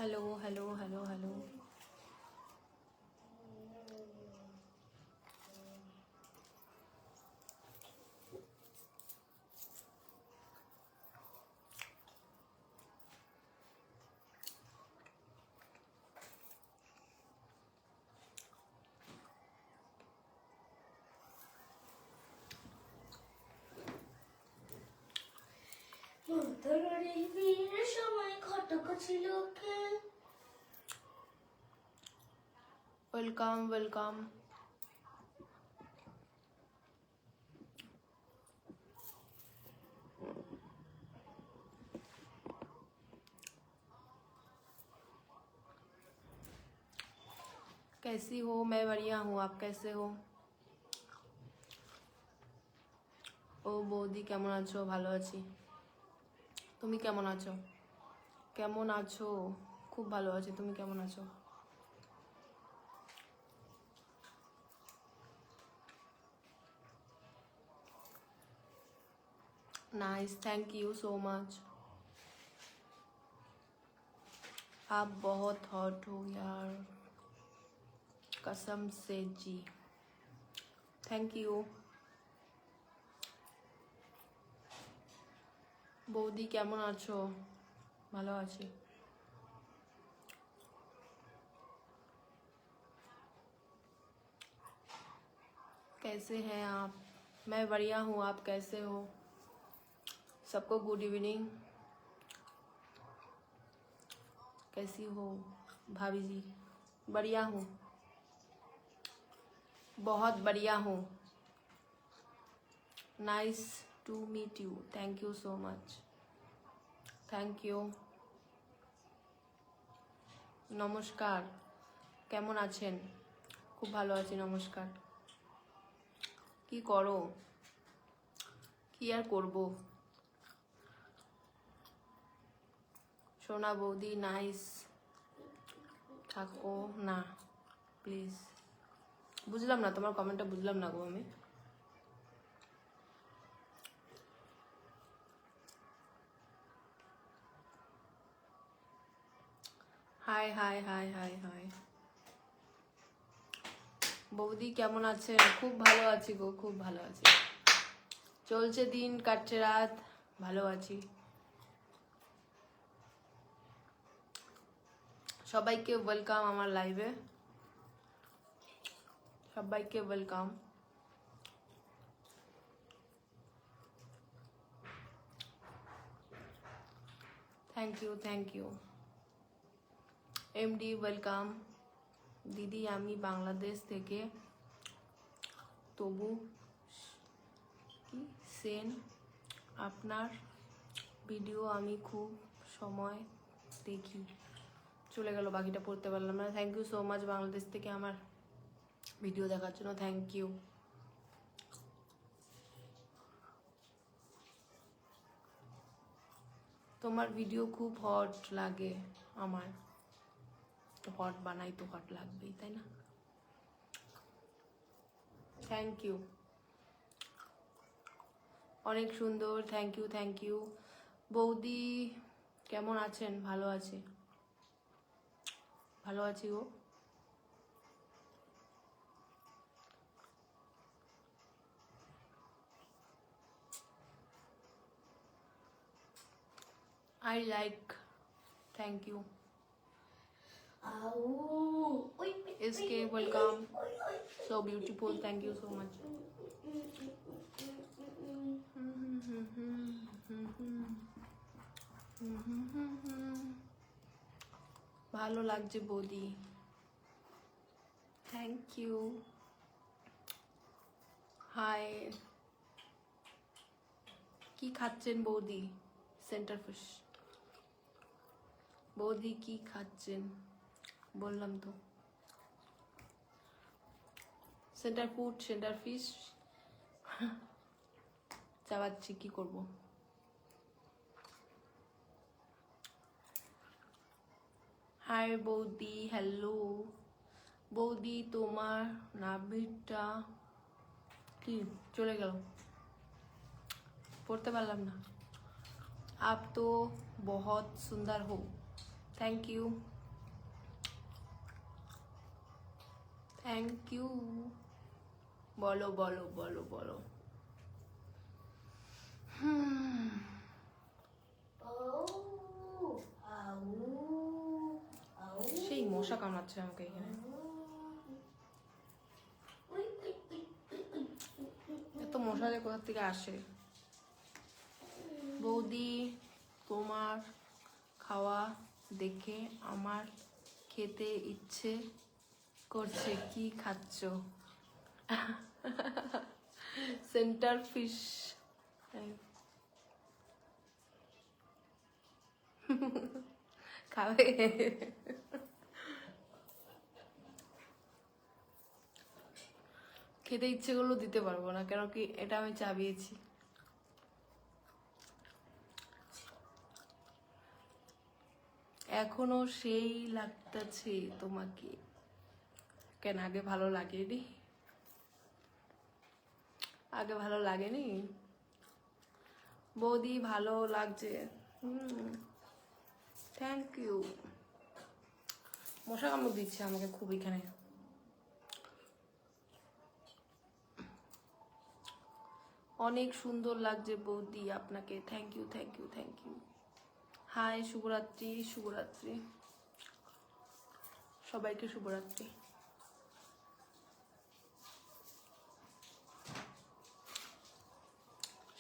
Hello hello hello hello welcome welcome कैसी हो? मैं बढ़िया हूँ, आप कैसे हो? ও বৌদি কেমন আছো? ভালো আছি, তুমি কেমন আছো? কেমন আছো? খুব ভালো আছি, তুমি কেমন আছো? Nice, thank you so much. आप बहुत हॉट हो यार, कसम से जी। Thank you. বৌদি কেমন আছো? ভালো আছি। कैसे हैं आप? मैं बढ़िया हूँ, आप कैसे हो? सबको गुड इवनिंग। कैसी हो भाभी जी? बढ़िया हूँ, बहुत बढ़िया हूँ। Nice to meet you, thank you so much. Thank you. নমস্কার, কেমন আছেন? খুব ভালো আছি, নমস্কার। কি করো? কি আর করব? সোনা বৌদি নাইস, থাকো না প্লিজ। বুঝলাম না তোমার কমেন্টটা, বুঝলাম না গো আমি। High high high high high. বৌদি কেমন আছেন? খুব ভালো আছি গো, খুব ভালো আছি। চলছে দিন, কাটছে রাত, ভালো আছি। সবাইকে ওয়েলকাম আমার লাইভে, সবাইকে welcome. Thank you thank you. MD welcome. দিদি আমি বাংলাদেশ থেকে, তবু কি সেন আপনার ভিডিও আমি খুব সময় দেখি। চলে গেল, বাকিটা পড়তে পারলাম না। Thank you so much Bangladesh থেকে আমার ভিডিও দেখার জন্য, থ্যাংক ইউ। তোমার ভিডিও খুব হট লাগে আমার, হট বানাই তো হট লাগবেই, তাই না? থ্যাংক ইউ, অনেক সুন্দর, থ্যাংক ইউ থ্যাংক ইউ। বৌদি কেমন আছেন? ভালো আছি, ভালো আছি গো। I like, thank you. SK welcome, so beautiful, thank you so much. ভালো লাগছে বৌদি, থ্যাংক ইউ। হাই, কি খাচ্ছেন বৌদি? Centre fish. বৌদি কি খাচ্ছেন? বললাম তো, সেন্টার ফুড, সেন্টার ফিশ চাবাচ্ছি, কি করব। হাই বৌদি, হ্যালো বৌদি, তোমার নাভিটা কি চলে গেল, পড়তে পারলাম না। आप तो बहुत सुंदर हो, थैंक यू। Thank you. বলো বলো বলো বলো। সেই মশা কামড়াচ্ছে আমাকে এখানে। এত মশা যে কোথা থেকে আসে? বৌদি, তোমার খাওয়া দেখে আমার খেতে ইচ্ছে করছে। কি খাচ্ছ? Centre fish. খাবে? খেতে ইচ্ছে করলেও দিতে পারবো না, কেন কি এটা আমি চাবিয়েছি। এখনো সেই লাগতেছে তোমাকে? কেন আগে ভালো লাগেনি? আগে ভালো লাগেনি? বৌদি ভালো লাগছে। Thank you. মশা কামড় দিচ্ছে আমাকে খুব এখানে। অনেক সুন্দর লাগছে বৌদি আপনাকে। Thank you thank you thank you. Hi, শুভরাত্রি। শুভরাত্রি সবাইকে, শুভরাত্রি।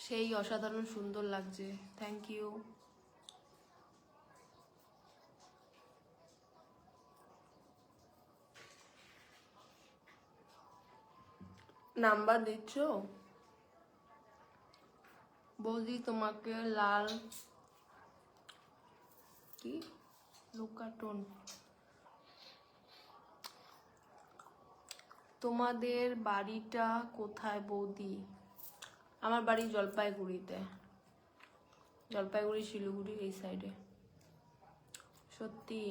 সেই অসাধারণ সুন্দর লাগছে। Thank you. নাম্বার দিচ্ছ? বৌদি তোমাকে লাল কি লোকাটন। তোমাদের বাড়িটা কোথায় বৌদি? আমার বাড়ি জলপাইগুড়িতে। জলপাইগুড়ি, শিলিগুড়ি এই সাইডে। সত্যি?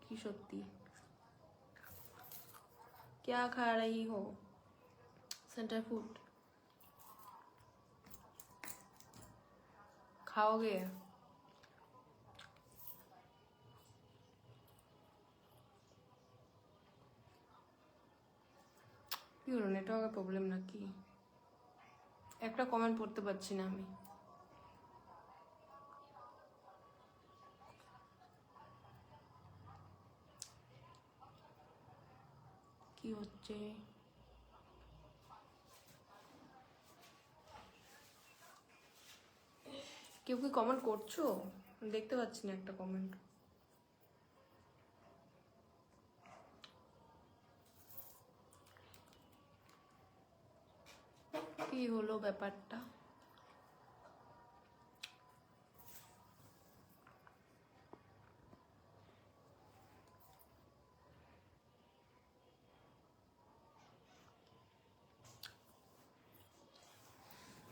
কি সত্যি? क्या खा रही हो? सेंटर फूड खाओगे? কি হলো, নেটওয়ার্কের প্রবলেম নাকি? একটা কমেন্ট পড়তে পারছি না আমি। কি হচ্ছে? কেউ কি কমেন্ট করছো? দেখতে পাচ্ছি না একটা কমেন্ট। কি হলো ব্যাপারটা?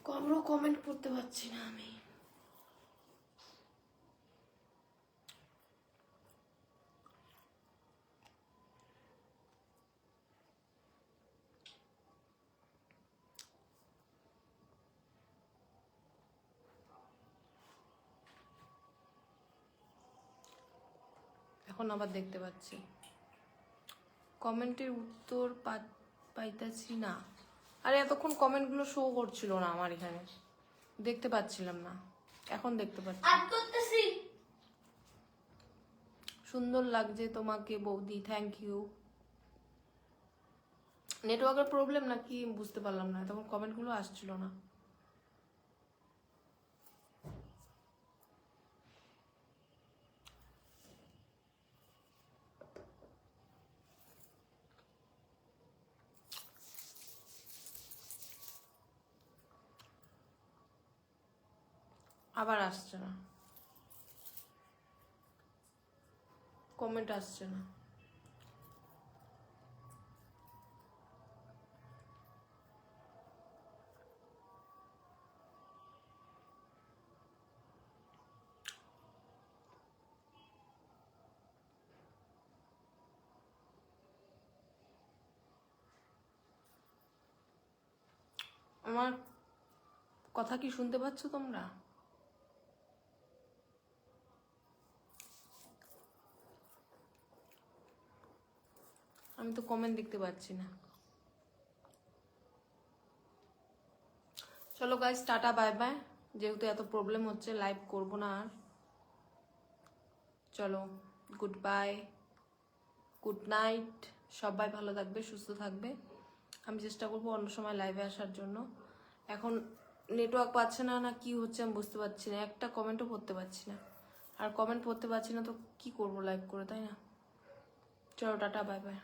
কারো কমেন্ট পড়তে পারছি না আমি। এখন আবার দেখতে পাচ্ছি। কমেন্টের উত্তর পাইতাছি না। আরে এতক্ষণ কমেন্টগুলো শো করছিল না আমার এখানে, দেখতে পাচ্ছিলাম না। এখন দেখতে পাচ্ছি। সুন্দর লাগছে তোমাকে বৌদি। Thank you. নেটওয়ার্কের প্রবলেম নাকি বুঝতে পারলাম না, তখন কমেন্টগুলো আসছিল না। আবার আসছে না, কমেন্ট আসছে না। আমার কথা কি শুনতে পাচ্ছ তোমরা? আমি তো কমেন্ট দেখতে পাচ্ছি না। চলো গাইস, টাটা বাই বাই। যেহেতু এত প্রবলেম হচ্ছে, লাইভ করব না আর। চলো, গুড বাই, গুড নাইট। সবাই ভালো থাকবে, সুস্থ থাকবে। আমি চেষ্টা করবো অন্য সময় লাইভে আসার জন্য। এখন নেটওয়ার্ক পাচ্ছে না, না কি হচ্ছে আমি বুঝতে পারছি না। একটা কমেন্টও পড়তে পারছি না, আর কমেন্ট পড়তে পারছি না তো কি করবো লাইভ করে, তাই না? চলো টাটা বাই বাই।